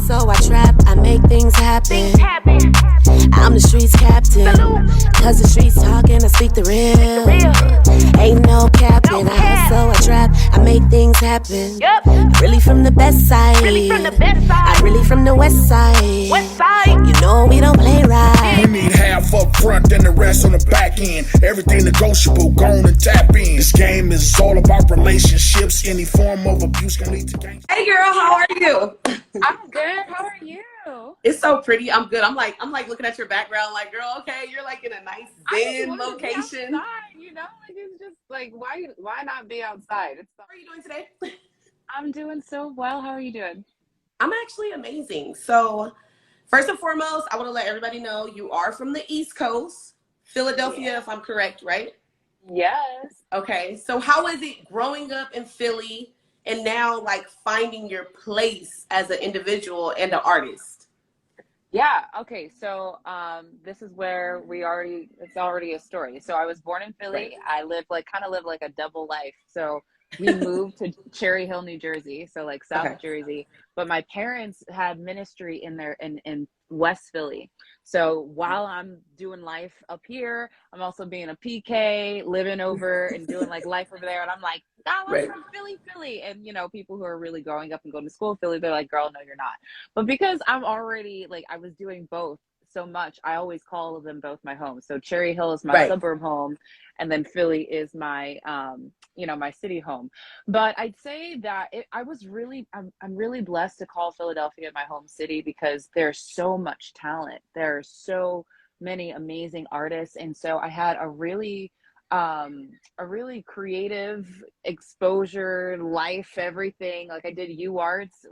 hustle, I trap, I make things happen. I'm the streets captain, cause the streets talking, I speak the real. Ain't no capping, I hustle, I trap, I make things happen. Really from the best side, I'm really from the west side. You know we don't play right. You need half up front and the rest on the back end. Everything negotiable, go on and tap in. This game is all about relationships. Any form of abuse can lead to gangs. Hey girl, how are you? I'm good. How are you? It's so pretty. I'm good. I'm like looking at your background, like, girl, okay, you're like in a nice zen location. Outside, you know, like it's just like why not be outside? How are you doing today? I'm doing so well. How are you doing? I'm actually amazing. So, first and foremost, I want to let everybody know you are from the East Coast, Philadelphia, if I'm correct, right? Yes. Okay. So, how is it growing up in Philly and now like finding your place as an individual and an artist? Yeah. Okay. So this is where it's already a story. So I was born in Philly. Right. I kind of live like a double life. So we moved to Cherry Hill, New Jersey. So like South Jersey. But my parents had ministry in West Philly. So while I'm doing life up here, I'm also being a PK, living over and doing like life over there. And I'm like, oh, I'm from Philly. And, you know, people who are really growing up and going to school in Philly, they're like, girl, no, you're not. But because I'm already like, I was doing both so much, I always call them both my home. So Cherry Hill is my suburb home. And then Philly is my, my city home. But I'd say that I'm really blessed to call Philadelphia my home city because there's so much talent. There are so many amazing artists. And so I had a really creative exposure, life, everything. Like I did UArts,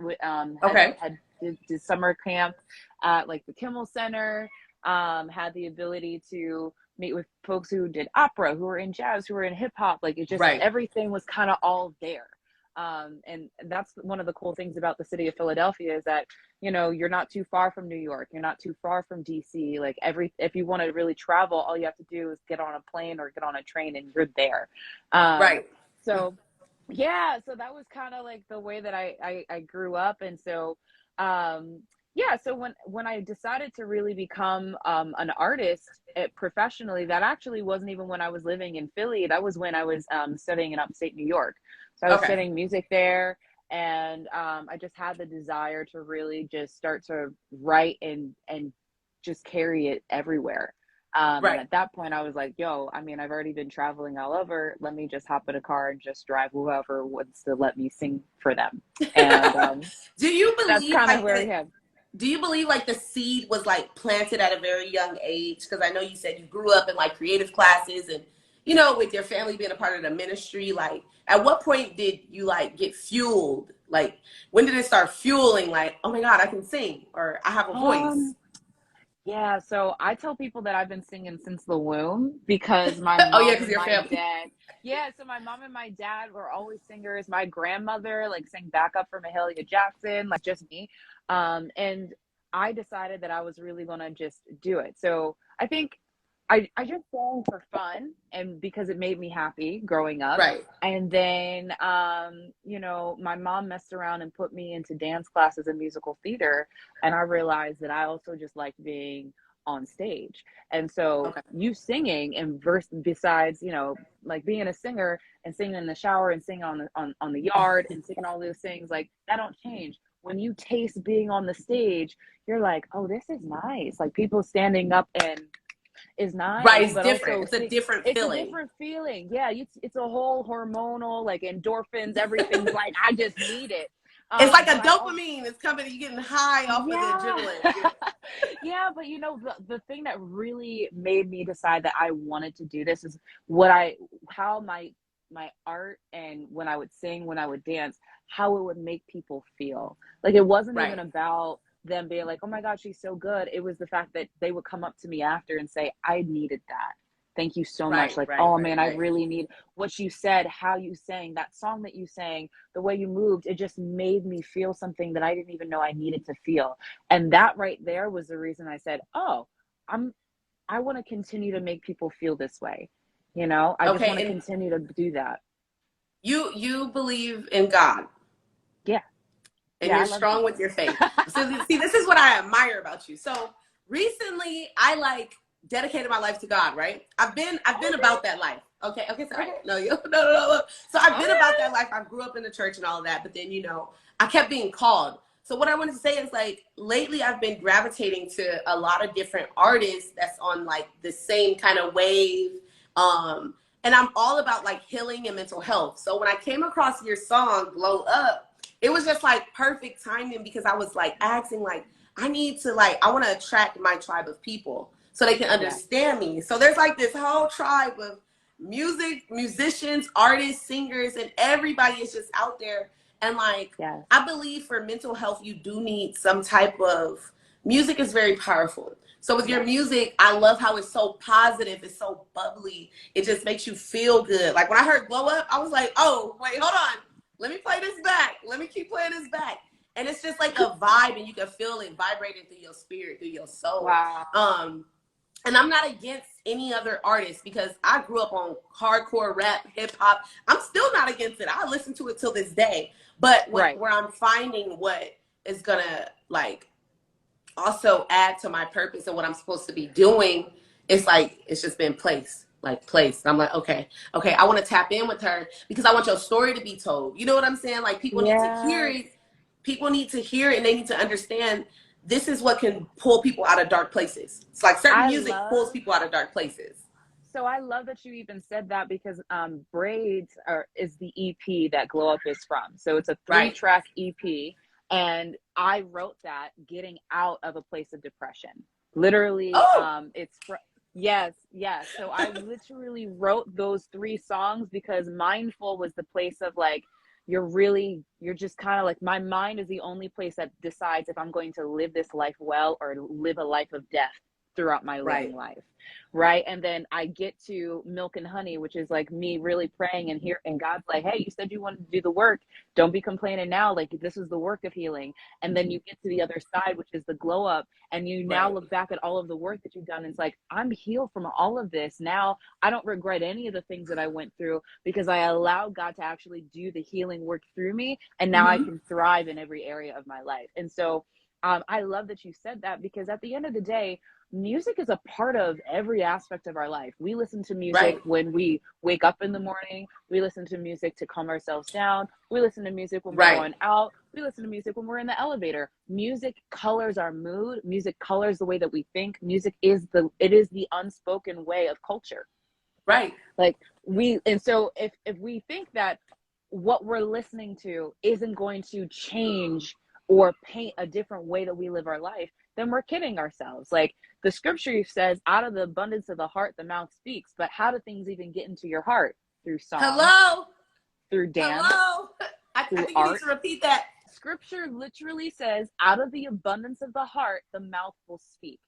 did summer camp at like the Kimmel Center, had the ability to meet with folks who did opera, who were in jazz, who were in hip hop. Like it just, everything was kind of all there. And that's one of the cool things about the city of Philadelphia is that, you know, you're not too far from New York. You're not too far from DC. Like if you want to really travel, all you have to do is get on a plane or get on a train and you're there. So yeah, so that was kind of like the way that I grew up. And so, so when I decided to really become an artist professionally, that actually wasn't even when I was living in Philly. That was when I was studying in upstate New York. So I was studying music there, and I just had the desire to really just start to write and just carry it everywhere. And at that point, I was like, yo, I mean, I've already been traveling all over. Let me just hop in a car and just drive whoever wants to let me sing for them. And do you believe that's kind of where I am. Do you believe like the seed was like planted at a very young age? Because I know you said you grew up in like creative classes and, you know, with your family being a part of the ministry. Like, at what point did you like get fueled? Like, when did it start fueling? Like, oh my God, I can sing, or I have a voice. Yeah, so I tell people that I've been singing since the womb because my mom and my dad. Yeah, so my mom and my dad were always singers. My grandmother like sang backup for Mahalia Jackson, like just me. And I decided that I was really gonna just do it. So I think I just sang for fun and because it made me happy growing up. Right. And then, my mom messed around and put me into dance classes and musical theater. And I realized that I also just liked being on stage. And so you singing and besides, you know, like being a singer and singing in the shower and singing on the yard and singing all those things, like that don't change. When you taste being on the stage, you're like, oh, this is nice. Like people standing up and is nice. Right, it's different. It's a different feeling. It's a different feeling. Yeah, it's a whole hormonal, like endorphins, everything's like, I just need it. It's like a dopamine. It's coming, you're getting high off of the adrenaline. Yeah, but you know, the thing that really made me decide that I wanted to do this is how my art and when I would sing, when I would dance, how it would make people feel. Like it wasn't even about them being like, oh my God, she's so good. It was the fact that they would come up to me after and say, I needed that. Thank you so much. Like, I really need what you said, how you sang, that song that you sang, the way you moved. It just made me feel something that I didn't even know I needed to feel. And that right there was the reason I said, oh, I want to continue to make people feel this way. You know, I just want to continue to do that. You believe in God? Yeah. and you're strong with your faith. So see, this is what I admire about you. So recently I like dedicated my life to God, right? I've been about that life. Okay, sorry. No. So I've been about that life. I grew up in the church and all of that, but then, you know, I kept being called. So what I wanted to say is, like, lately I've been gravitating to a lot of different artists that's on like the same kind of wave. And I'm all about like healing and mental health. So when I came across your song, Glow Up, it was just like perfect timing, because I was like asking, like, I want to attract my tribe of people so they can understand me. So there's like this whole tribe of musicians, artists, singers, and everybody is just out there. And like, I believe for mental health, you do need some type of music is very powerful. So with your music, I love how it's so positive. It's so bubbly. It just makes you feel good. Like when I heard Glow Up, I was like, oh, wait, hold on. Let me play this back. Let me keep playing this back. And it's just like a vibe, and you can feel it vibrating through your spirit, through your soul. Wow. And I'm not against any other artist, because I grew up on hardcore rap, hip hop. I'm still not against it. I listen to it till this day. But where I'm finding what is gonna like also add to my purpose and what I'm supposed to be doing, it's like it's just been placed. I'm like, okay, I want to tap in with her, because I want your story to be told. You know what I'm saying? Like, people need to hear it. People need to hear it, and they need to understand this is what can pull people out of dark places. It's like certain music pulls people out of dark places. So I love that you even said that, because Braids is the EP that Glow Up is from. So it's a 3-track EP. And I wrote that getting out of a place of depression. Literally, yes. So I literally wrote those 3 songs because Mindful was the place of like, you're just kind of like, my mind is the only place that decides if I'm going to live this life well or live a life of death throughout my living life. Right. And then I get to Milk and Honey, which is like me really praying and God's like, hey, you said you wanted to do the work. Don't be complaining now. Like, this is the work of healing. And then you get to the other side, which is the Glow Up. And you now look back at all of the work that you've done. And it's like, I'm healed from all of this. Now I don't regret any of the things that I went through, because I allowed God to actually do the healing work through me. And now I can thrive in every area of my life. And so I love that you said that, because at the end of the day, music is a part of every aspect of our life. We listen to music when we wake up in the morning. We listen to music to calm ourselves down. We listen to music when we're going out. We listen to music when we're in the elevator. Music colors our mood. Music colors the way that we think. Music is the unspoken way of culture. Like so if we think that what we're listening to isn't going to change or paint a different way that we live our life, then we're kidding ourselves. Like, the scripture says, out of the abundance of the heart, the mouth speaks. But how do things even get into your heart? Through song. Through dance. I think you need to repeat that. Scripture literally says, out of the abundance of the heart, the mouth will speak.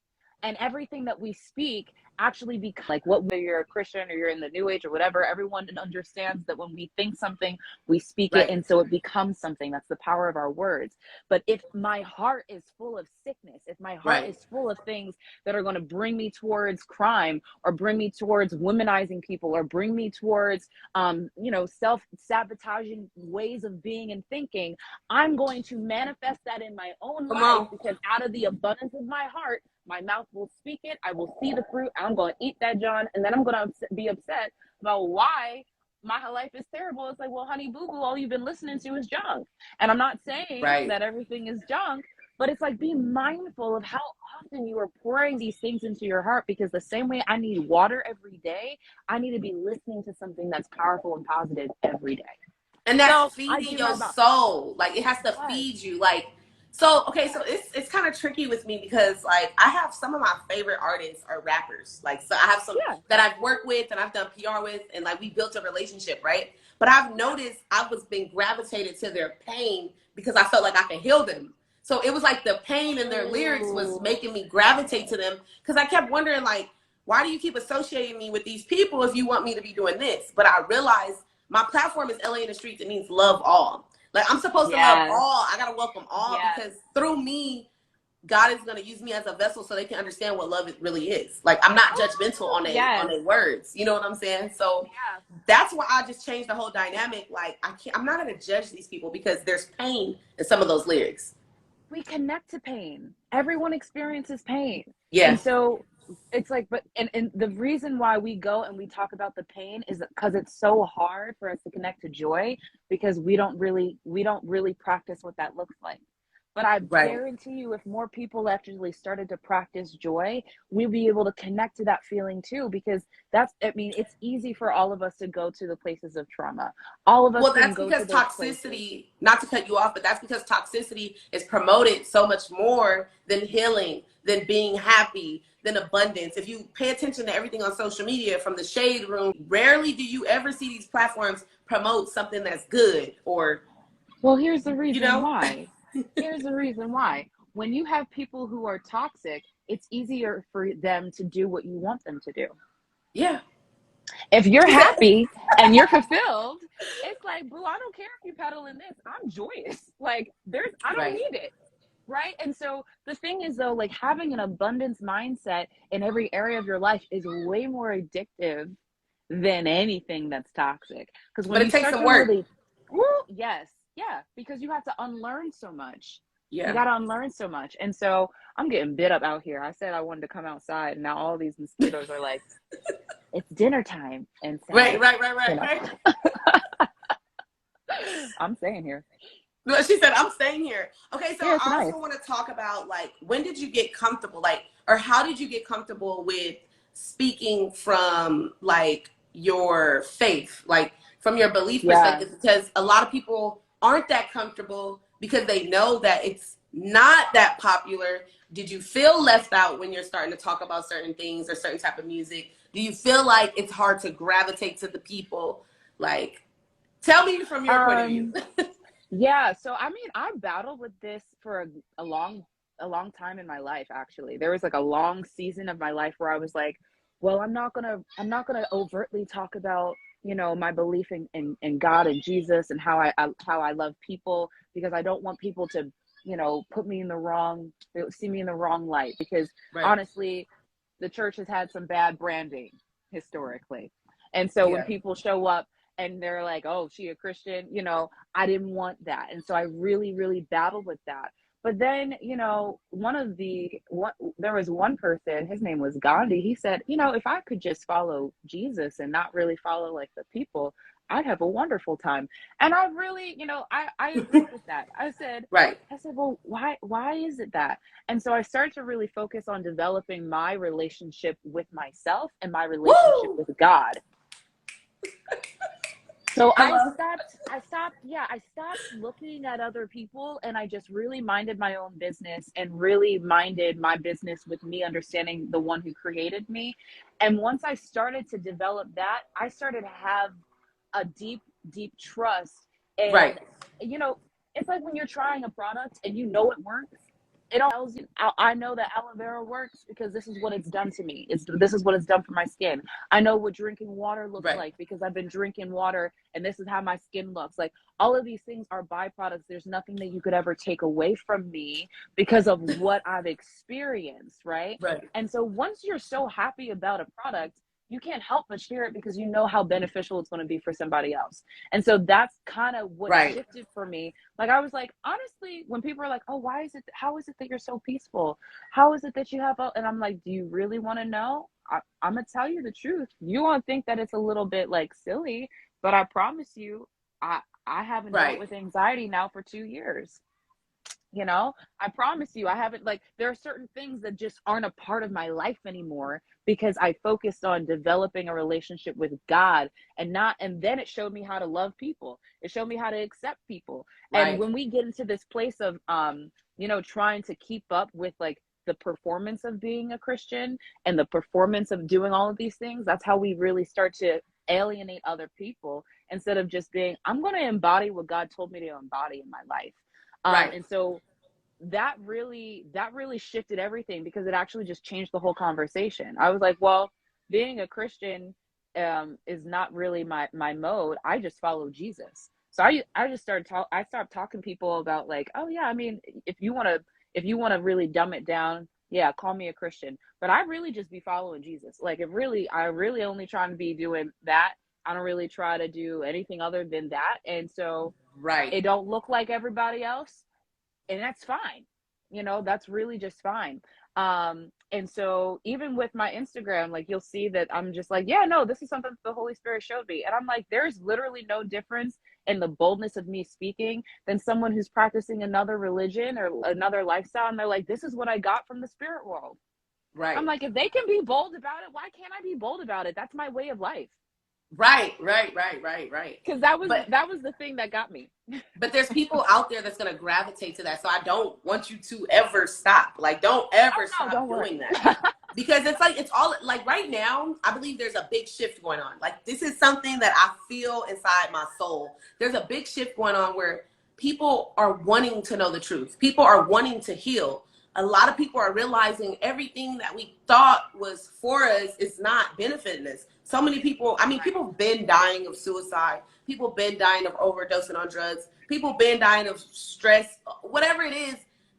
And everything that we speak actually becomes, like, whether you're a Christian or you're in the New Age or whatever, everyone understands that when we think something, we speak it, and so it becomes something. That's the power of our words. But if my heart is full of sickness, if my heart is full of things that are going to bring me towards crime, or bring me towards womanizing people, or bring me towards, self-sabotaging ways of being and thinking, I'm going to manifest that in my own life, because out of the abundance of my heart, my mouth will speak it. I will see the fruit. I'm going to eat that, John. And then I'm going to be upset about why my life is terrible. It's like, well, honey, boo-boo, all you've been listening to is junk. And I'm not saying that everything is junk, but it's like, be mindful of how often you are pouring these things into your heart, because the same way I need water every day, I need to be listening to something that's powerful and positive every day. And that's feeding your soul. Like, it has to feed you. Like, so it's kind of tricky with me, because like, I have some of my favorite artists are rappers. Like, so I have some that I've worked with and I've done PR with, and like, we built a relationship, right? But I've noticed I was being gravitated to their pain because I felt like I could heal them. So it was like the pain in their lyrics was making me gravitate to them, because I kept wondering, like, why do you keep associating me with these people if you want me to be doing this? But I realized my platform is LA in the Streets. It means love all. Like, I'm supposed to love all. I got to welcome all, because through me God is going to use me as a vessel so they can understand what love really is. Like, I'm not judgmental on their words. You know what I'm saying? So that's why I just changed the whole dynamic. Like, I'm not going to judge these people because there's pain in some of those lyrics. We connect to pain. Everyone experiences pain. Yeah. And so it's like, but and the reason why we go and we talk about the pain is because it's so hard for us to connect to joy, because we don't really practice what that looks like. But I guarantee you, if more people actually started to practice joy, we'd be able to connect to that feeling too, because it's easy for all of us to go to the places of trauma. All of us. Well, that's because toxicity, not to cut you off, but that's because toxicity is promoted so much more than healing, than being happy, than abundance. If you pay attention to everything on social media, from the shade room, rarely do you ever see these platforms promote something that's good or. Well, here's the reason why. Here's the reason why. When you have people who are toxic, it's easier for them to do what you want them to do. Yeah. If you're happy and you're fulfilled, it's like, boo, I don't care if you peddle in this. I'm joyous. Like, I don't need it. Right? And so the thing is, though, like, having an abundance mindset in every area of your life is way more addictive than anything that's toxic. Because when it takes some work. Yeah, because you have to unlearn so much. Yeah. You got to unlearn so much. And so I'm getting bit up out here. I said I wanted to come outside, and now all these mosquitoes are like, it's dinner time. And so, right. I'm staying here. She said, I'm staying here. Okay, so I also want to talk about, like, when did you get comfortable? Like, or how did you get comfortable with speaking from, like, your faith? Like, from your belief perspective? Because a lot of people aren't that comfortable because they know that it's not that popular. Did you feel left out when you're starting to talk about certain things or certain type of music? Do you feel like it's hard to gravitate to the people? Like, tell me from your point of view. Yeah, so I mean, I battled with this for a long time in my life. Actually, there was like a long season of my life where I was like, well, I'm not gonna overtly talk about, you know, my belief in God and Jesus and how I love people, because I don't want people to, you know, see me in the wrong light, because honestly, the church has had some bad branding historically. And so when people show up and they're like, oh, she a Christian, you know, I didn't want that. And so I really, really battled with that. But then, you know, there was one person, his name was Gandhi. He said, you know, if I could just follow Jesus and not really follow like the people, I'd have a wonderful time. And I really, you know, I agreed with that. I said, well, why is it that? And so I started to really focus on developing my relationship with myself and my relationship with God. So I stopped looking at other people, and I just really minded my own business and really minded my business with me understanding the one who created me. And once I started to develop that, I started to have a deep, deep trust. And, you know, it's like when you're trying a product and you know it works. It tells you, I know that aloe vera works because this is what it's done to me. This is what it's done for my skin. I know what drinking water looks like because I've been drinking water and this is how my skin looks. Like, all of these things are byproducts. There's nothing that you could ever take away from me because of what I've experienced, right? And so once you're so happy about a product, you can't help but share it because you know how beneficial it's going to be for somebody else. And so that's kind of what shifted for me. Like, I was like, honestly, when people are like, oh, how is it that you're so peaceful? How is it that you have, and I'm like, do you really want to know? I'm going to tell you the truth. You won't think that it's a little bit like silly, but I promise you, I haven't dealt with anxiety now for 2 years. You know, I promise you, I haven't, like, there are certain things that just aren't a part of my life anymore because I focused on developing a relationship with God and then it showed me how to love people. It showed me how to accept people. And when we get into this place of, you know, trying to keep up with like the performance of being a Christian and the performance of doing all of these things, that's how we really start to alienate other people instead of just being, I'm going to embody what God told me to embody in my life. And so that really shifted everything because it actually just changed the whole conversation. I was like, well, being a Christian is not really my mode. I just follow Jesus. So I just stopped talking to people about like, oh yeah, I mean, if you want if you want to really dumb it down, yeah, call me a Christian. But I really just be following Jesus. Like, I really only trying to be doing that. I don't really try to do anything other than that. And so it don't look like everybody else. And that's fine. You know, that's really just fine. And so even with my Instagram, like, you'll see that I'm just like, yeah, no, this is something the Holy Spirit showed me. And I'm like, there's literally no difference in the boldness of me speaking than someone who's practicing another religion or another lifestyle. And they're like, this is what I got from the spirit world. Right. I'm like, if they can be bold about it, why can't I be bold about it? That's my way of life. Right. Because that was the thing that got me. But there's people out there that's gonna gravitate to that. So I don't want you to ever stop. Like, don't ever stop doing that. Because it's all like right now, I believe there's a big shift going on. Like, this is something that I feel inside my soul. There's a big shift going on where people are wanting to know the truth. People are wanting to heal. A lot of people are realizing everything that we thought was for us is not benefiting us. So many people, I mean, people have been dying of suicide. People have been dying of overdosing on drugs. People have been dying of stress. Whatever it is,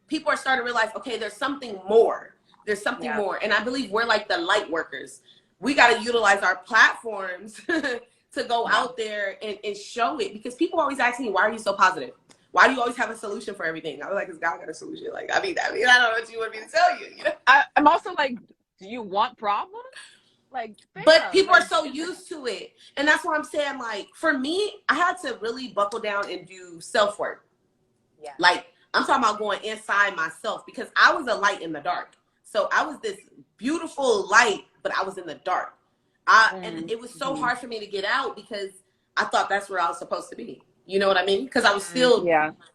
people are starting to realize, okay, there's something more. There's something more. And I believe we're like the light workers. We got to utilize our platforms to go out there and show it. Because people always ask me, why are you so positive? Why do you always have a solution for everything? I was like, because God got a solution. Like, I mean, I don't know what you want me to tell you. You know? I'm also like, do you want problems? Like, but people are so used to it. And that's what I'm saying. Like, for me, I had to really buckle down and do self-work. Yeah. Like, I'm talking about going inside myself, because I was a light in the dark. So I was this beautiful light, but I was in the dark. And it was so hard for me to get out, because I thought that's where I was supposed to be. You know what I mean? Because I was still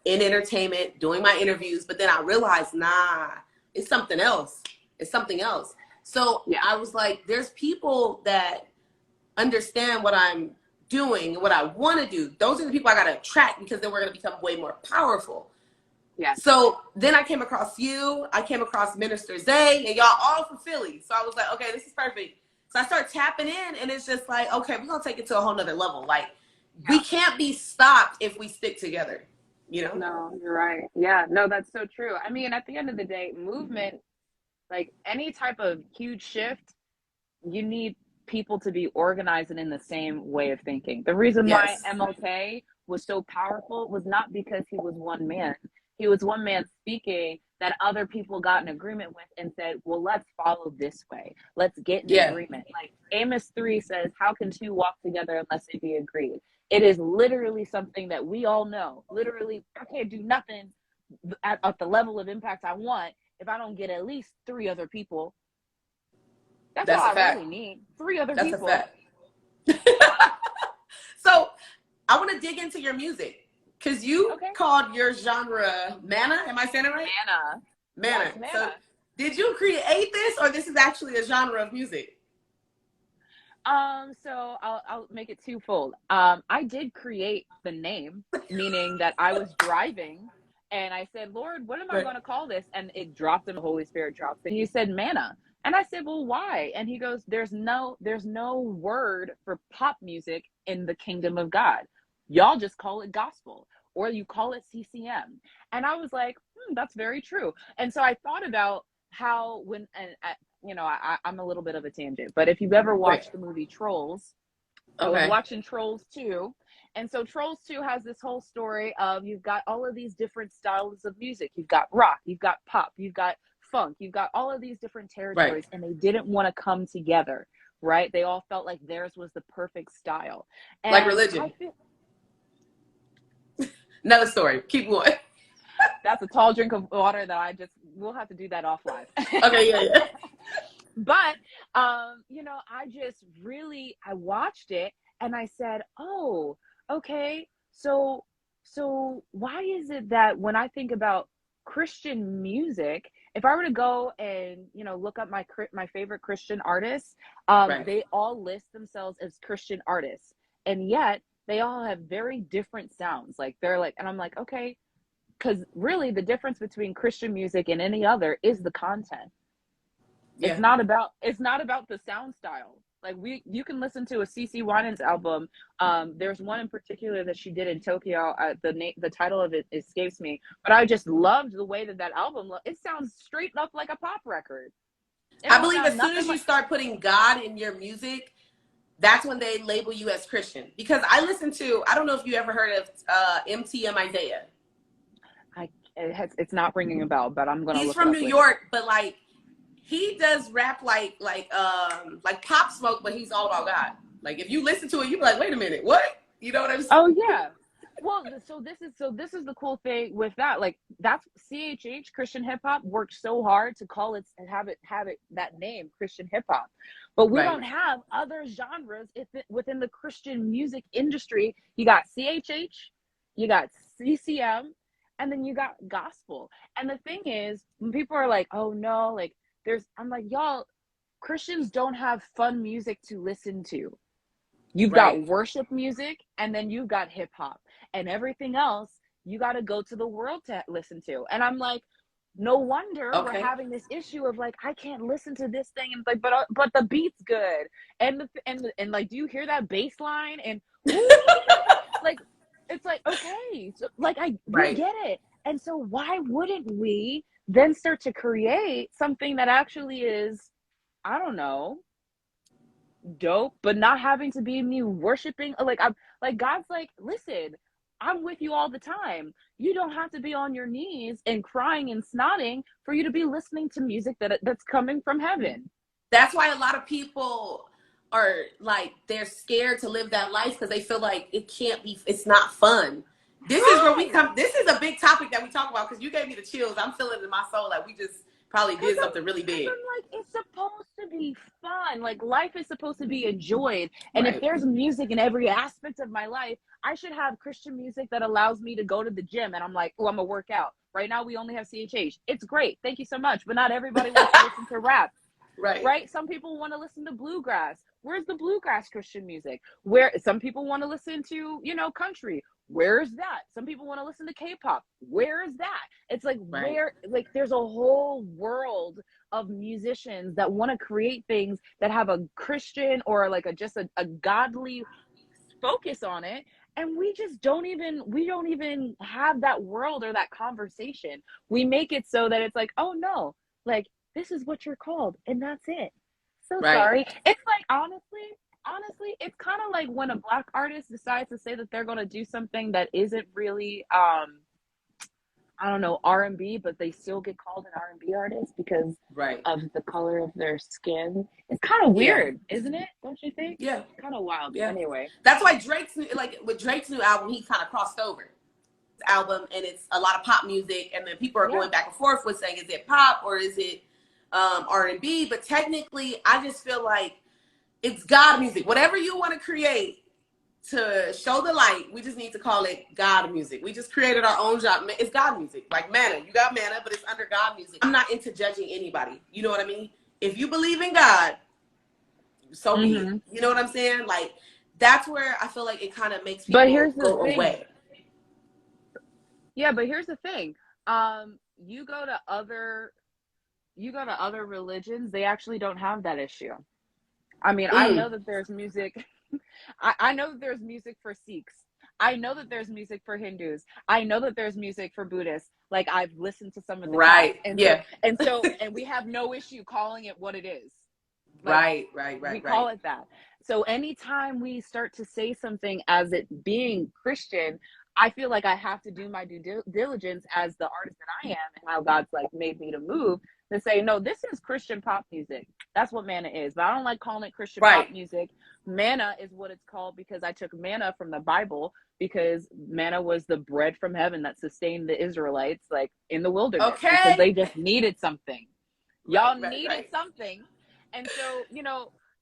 in entertainment, doing my interviews. But then I realized, nah, it's something else. It's something else. So I was like, there's people that understand what I'm doing and what I want to do. Those are the people I got to attract, because then we're going to become way more powerful. Yeah. So then I came across you. I came across Minister Zay, and y'all all from Philly. So I was like, okay, this is perfect. So I started tapping in, and it's just like, okay, we're going to take it to a whole nother level. Like, we can't be stopped if we stick together, you know? No, you're right. Yeah, no, that's so true. I mean, at the end of the day, movement, like any type of huge shift, you need people to be organized and in the same way of thinking. The reason why MLK was so powerful was not because he was one man. He was one man speaking that other people got in agreement with and said, well, let's follow this way. Let's get in agreement. Like Amos 3 says, how can two walk together unless they be agreed? It is literally something that we all know. Literally, I can't do nothing at the level of impact I want if I don't get at least 3 other people. That's all I really need. 3 other people. That's a fact. So I want to dig into your music. Because you called your genre Manna. Am I saying it right? Manna. Yes, Manna. So did you create this, or this is actually a genre of music? So I'll make it twofold. I did create the name, meaning that I was driving and I said, Lord, what am I going to call this? And it dropped in, the Holy Spirit dropped it. And he said, Manna. And I said, well, why? And he goes, there's no word for pop music in the kingdom of God. Y'all just call it gospel, or you call it CCM. And I was like, that's very true. And so I thought about how I'm a little bit of a tangent, but if you've ever watched the movie Trolls, I was watching Trolls 2. And so Trolls 2 has this whole story of, you've got all of these different styles of music. You've got rock, you've got pop, you've got funk, you've got all of these different territories, and they didn't want to come together, right? They all felt like theirs was the perfect style. And like religion. Another story. Keep going. That's a tall drink of water that we'll have to do that offline. Okay, yeah. But, I watched it and I said, oh, okay. So why is it that when I think about Christian music, if I were to go and, look up my favorite Christian artists, they all list themselves as Christian artists. And yet they all have very different sounds. Like and I'm like, okay, because really the difference between Christian music and any other is the content. Yeah. It's not about the sound style. Like you can listen to a CeCe Winans album. There's one in particular that she did in Tokyo. The title of it escapes me, but I just loved the way that album it sounds straight up like a pop record. I believe as soon as you start putting God in your music, that's when they label you as Christian. Because I don't know if you ever heard of MTM Isaiah. It's not ringing a bell, but I'm gonna. He's from New York, but like he does rap like Pop Smoke, but he's all about God. Like if you listen to it, you be like, wait a minute, what? You know what I'm saying? Oh yeah. Well, so this is the cool thing with that. Like that's CHH, Christian hip hop, worked so hard to call it and have it that name, Christian hip hop. But we don't have other genres within the Christian music industry. You got CHH, you got CCM, and then you got gospel. And the thing is, when people are like, oh no, like I'm like, y'all, Christians don't have fun music to listen to. You've got worship music, and then you've got hip hop, and everything else you got to go to the world to listen to. And I'm like, no wonder we're having this issue of like, I can't listen to this thing, and like, but the beat's good, and like, do you hear that bass line? And like, it's like, okay, so like we get it. And so why wouldn't we then start to create something that actually is, I don't know, dope, but not having to be me worshiping? Like I'm like, God's like, listen, I'm with you all the time. You don't have to be on your knees and crying and snotting for you to be listening to music that's coming from heaven. That's why a lot of people are like, they're scared to live that life because they feel like it's not fun. This is where we come. This is a big topic that we talk about because you gave me the chills. I'm feeling it in my soul like we just probably did something really big. I'm like, it's supposed to be fun. Like life is supposed to be enjoyed. And if there's music in every aspect of my life, I should have Christian music that allows me to go to the gym and I'm like, oh, I'm gonna work out. Right now we only have CHH. It's great. Thank you so much. But not everybody wants to listen to rap. Right? Some people want to listen to bluegrass. Where's the bluegrass Christian music? Where some people want to listen to, country. Where's that? Some people want to listen to K-pop. Where is that? It's like there's a whole world of musicians that want to create things that have a Christian or like a godly focus on it. And we don't even have that world or that conversation. We make it so that it's like, oh no, like this is what you're called and that's it. So sorry. It's like, honestly, it's kind of like when a Black artist decides to say that they're going to do something that isn't really, I don't know, R&B, but they still get called an R&B artist because of the color of their skin. It's kind of weird, isn't it? Don't you think? Yeah. Kind of wild. Yeah. Anyway. That's why with Drake's new album, he kind of crossed over. Album, and it's a lot of pop music, and then people are going back and forth with saying, is it pop or is it R&B? But technically, I just feel like it's God music. Whatever you want to create to show the light, we just need to call it God music. We just created our own genre. It's God music. Like Manna. You got Manna, but it's under God music. I'm not into judging anybody. You know what I mean? If you believe in God, so be it. You know what I'm saying? Like, that's where I feel like it kind of makes people go away. Yeah, but here's the thing. You go to other religions, they actually don't have that issue. I mean, I know that there's music. I know that there's music for Sikhs. I know that there's music for Hindus. I know that there's music for Buddhists. Like I've listened to some of the and we have no issue calling it what it is. Like, we call it that. So anytime we start to say something as it being Christian, I feel like I have to do my due diligence as the artist that I am and how God's like made me to move to say, no, this is Christian pop music. That's what Manna is. But I don't like calling it Christian pop music. Manna is what it's called because I took manna from the Bible because manna was the bread from heaven that sustained the Israelites like in the wilderness because they just needed something. Y'all needed something. And so,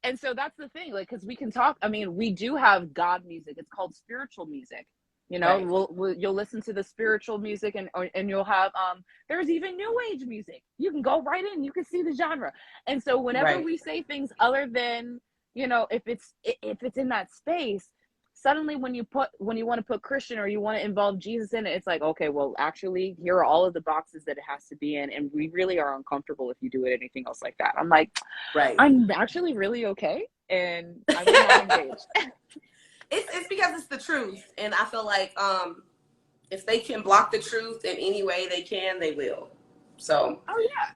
and so that's the thing, like, because we can talk, I mean, we do have God music. It's called spiritual music. You'll listen to the spiritual music and you'll have, there's even new age music. You can go right in, you can see the genre. And so whenever we say things other than, if it's in that space, suddenly when you want to put Christian or you want to involve Jesus in it, it's like, okay, well, actually, here are all of the boxes that it has to be in, and we really are uncomfortable if you do it anything else like that. I'm like, right. I'm actually really okay, and I'm not engaged. It's because it's the truth, and I feel like if they can block the truth in any way they can, they will. So, oh yeah,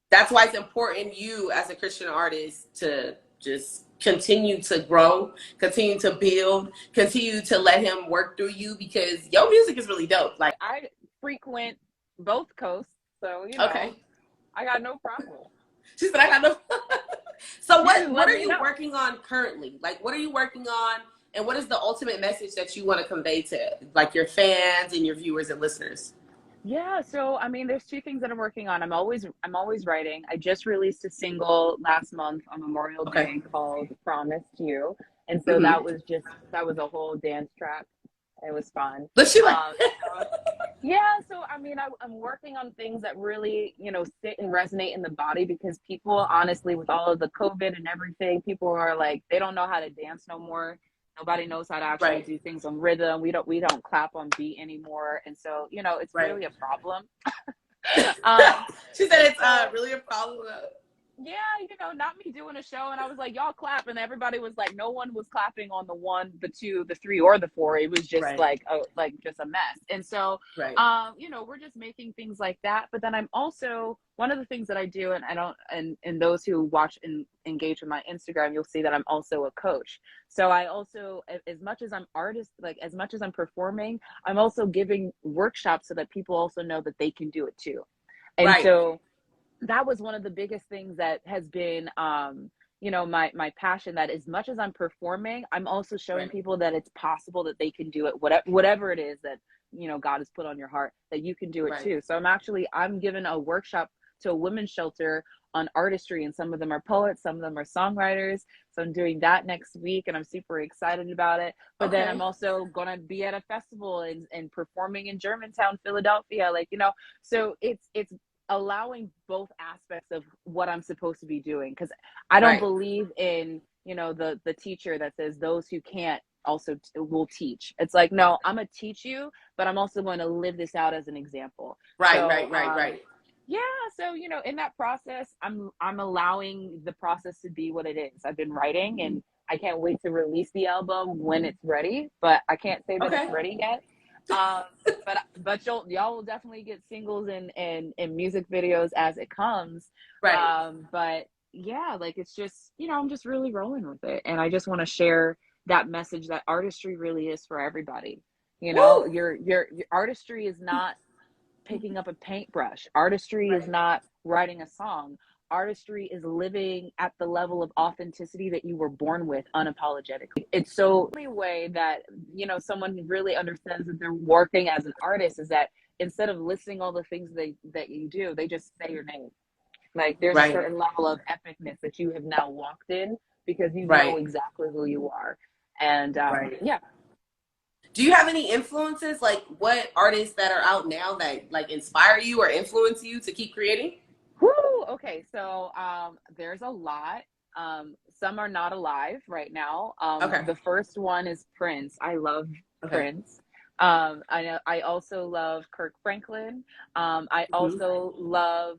that's why it's important, you as a Christian artist, to just continue to grow, continue to build, continue to let him work through you, because your music is really dope. Like, I frequent both coasts, so you know, okay, I got no problem. She said, I got no. So what are you working on currently? Like, what are you working on, and what is the ultimate message that you want to convey to like your fans and your viewers and listeners? Yeah, so I mean, there's two things that I'm working on. I'm always writing. I just released a single last month on Memorial Day called "Promised You," and so that was a whole dance track. It was fun. But she like, yeah. So I mean, I'm working on things that really, you know, sit and resonate in the body, because people, honestly, with all of the COVID and everything, people are like, they don't know how to dance no more. Nobody knows how to actually do things on rhythm. We don't clap on beat anymore, and so, you know, it's really a problem. She said it's really a problem. Yeah, you know, not me doing a show and I was like, y'all clap, and everybody was like, no one was clapping on the 1, the 2, the 3, or the 4. It was just like just a mess. And so, you know, we're just making things like that. But then I'm also, one of the things that I do, and I don't, and those who watch and engage with my Instagram, you'll see that I'm also a coach. So I also, as much as I'm artist, like as much as I'm performing, I'm also giving workshops so that people also know that they can do it too. And so that was one of the biggest things that has been, you know, my passion, that as much as I'm performing, I'm also showing people that it's possible that they can do it, whatever it is that, you know, God has put on your heart, that you can do it too. So I'm giving a workshop to a women's shelter on artistry, and some of them are poets, some of them are songwriters. So I'm doing that next week, and I'm super excited about it. But then I'm also going to be at a festival and performing in Germantown, Philadelphia, like, you know, so it's allowing both aspects of what I'm supposed to be doing, because I don't believe in, you know, the teacher that says those who can't also will teach. It's like, no, I'm gonna teach you, but I'm also going to live this out as an example. Right. Yeah, so, you know, in that process, I'm allowing the process to be what it is. I've been writing, and I can't wait to release the album when it's ready, but I can't say that it's ready yet. But y'all will definitely get singles and music videos as it comes. But yeah, like, it's just, you know, I'm just really rolling with it, and I just want to share that message that artistry really is for everybody. You know, your artistry is not picking up a paintbrush. Artistry is not writing a song. Artistry is living at the level of authenticity that you were born with, unapologetically. It's so the way that, you know, someone really understands that they're working as an artist is that instead of listing all the things that you do, they just say your name. Like, there's a certain level of epicness that you have now walked in, because you know exactly who you are. And yeah. Do you have any influences? Like, what artists that are out now that like inspire you or influence you to keep creating? Woo! Okay, so there's a lot. Some are not alive right now. The first one is Prince. I love Prince. I also love Kirk Franklin. I also love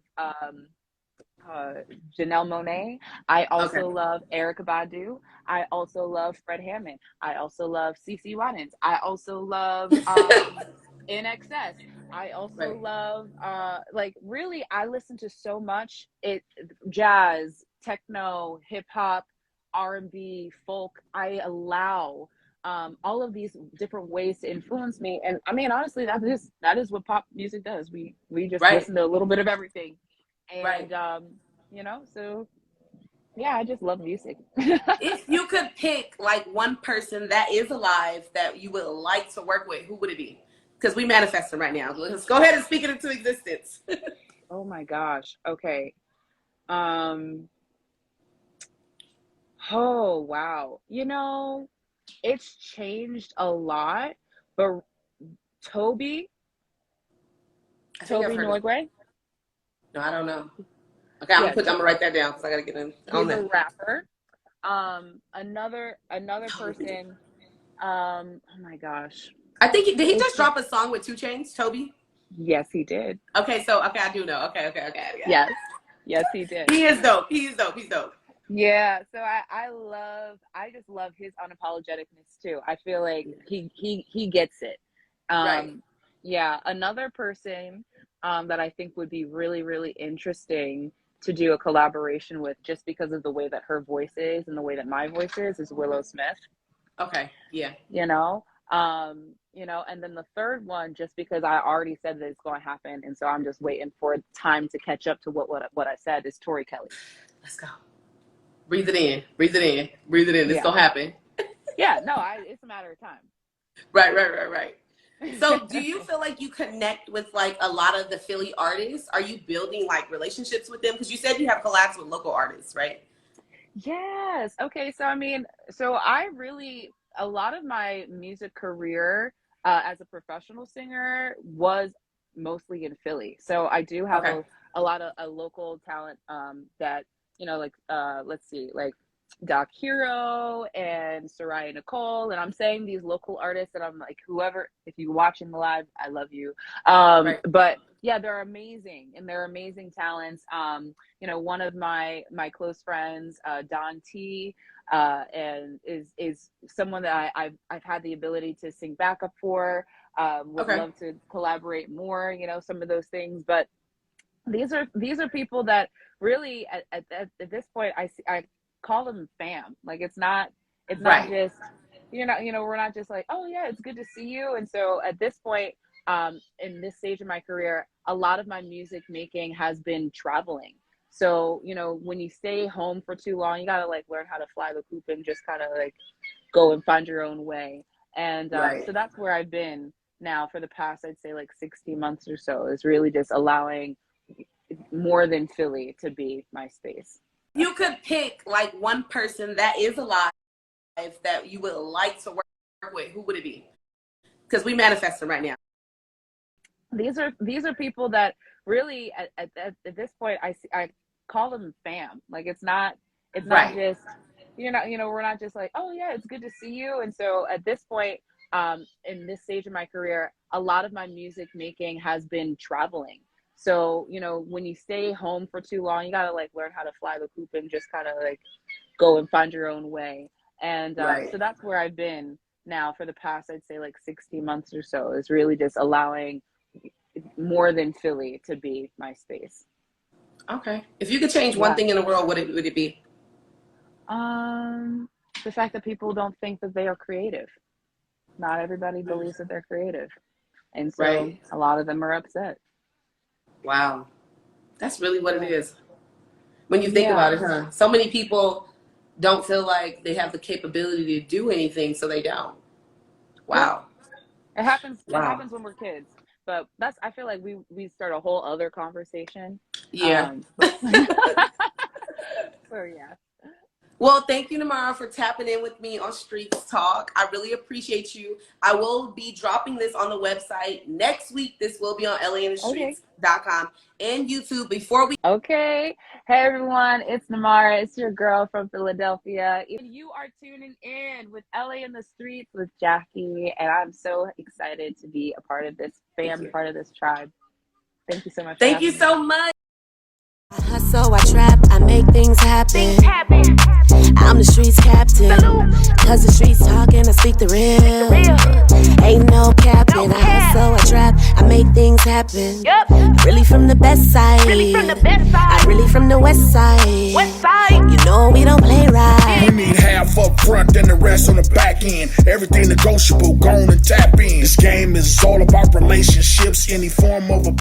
Janelle Monáe. I also love Erykah Badu. I also love Fred Hammond. I also love CeCe Winans. I also love NXS. I also love like, really, I listen to so much jazz, techno, hip hop, R&B, folk. I allow all of these different ways to influence me, and I mean, honestly, that is what pop music does. We just listen to a little bit of everything. And you know, so yeah, I just love music. If you could pick like one person that is alive that you would like to work with, who would it be? Because we manifesting right now. Let's go ahead and speak it into existence. Oh my gosh. Okay. Oh wow. You know, it's changed a lot, but Toby Noigre. No, I don't know. Okay, I'm gonna write that down because I gotta get in. He's a rapper. Another person. Oh my gosh. I think did he just drop a song with 2 Chainz, Toby? Yes, he did. Okay, so I do know. Okay. Yes, he did. He is dope. He's dope. Yeah, so I just love his unapologeticness too. I feel like he gets it. Right. Yeah, another person that I think would be really, really interesting to do a collaboration with, just because of the way that her voice is and the way that my voice is Willow Smith. Okay, yeah. You know, and then the third one, just because I already said that it's going to happen, and so I'm just waiting for time to catch up to what I said, is Tori Kelly. Let's go. Breathe it in. It's gonna happen. Yeah, no, it's a matter of time. Right. So do you feel like you connect with like a lot of the Philly artists? Are you building like relationships with them? Because you said you have collabs with local artists, right? Yes. Okay. So, a lot of my music career as a professional singer was mostly in Philly. So I do have a lot of local talent that, like, let's see, like Doc Hero and Soraya Nicole. And I'm saying these local artists, and I'm like, whoever, if you're watching the live, I love you. But yeah, they're amazing, and they're amazing talents. One of my close friends, Don T, and is someone that I've had the ability to sing backup for. Would love to collaborate more, some of those things. But these are people that really at this point I call them fam. Like it's not just we're not just like, oh yeah, it's good to see you. And so at this point, in this stage of my career, a lot of my music making has been traveling. So, when you stay home for too long, you got to like learn how to fly the coop and just kind of like go and find your own way. And so that's where I've been now for the past, I'd say like 60 months or so, is really just allowing more than Philly to be my space. You could pick like one person that is alive that you would like to work with. Who would it be? Because we manifest them right now. These are people that really at this point I call them fam. Like it's not just we're not just like, oh yeah, it's good to see you. And so at this point, in this stage of my career, a lot of my music making has been traveling. So, when you stay home for too long, you got to like learn how to fly the coop and just kind of like go and find your own way. And so that's where I've been now for the past, I'd say like 60 months or so, is really just allowing more than Philly to be my space. Okay. If you could change one thing in the world, what would it be? The fact that people don't think that they are creative. Not everybody believes that they're creative. And so a lot of them are upset. Wow. That's really what it is. When you think about it, huh? So many people don't feel like they have the capability to do anything, so they don't. Wow. It happens when we're kids. But I feel like we start a whole other conversation. Yeah. So yeah. Well, thank you, Namarah, for tapping in with me on Streetz Talk. I really appreciate you. I will be dropping this on the website next week. This will be on LAandthestreets.com and YouTube before we... Okay. Hey, everyone. It's Namarah. It's your girl from Philadelphia. You are tuning in with LA in the Streets with Jackiie, and I'm so excited to be a part of this part of this tribe. Thank you so much. Thank you so much. I hustle, I trap, I make things happen. I'm the streets captain. Cause the streets talking, I speak the real. Ain't no capping. I hustle, I trap, I make things happen. Really from the best side. I'm really from the west side. You know we don't play right. We need half up front and the rest on the back end. Everything negotiable, go on and tap in. This game is all about relationships, any form of a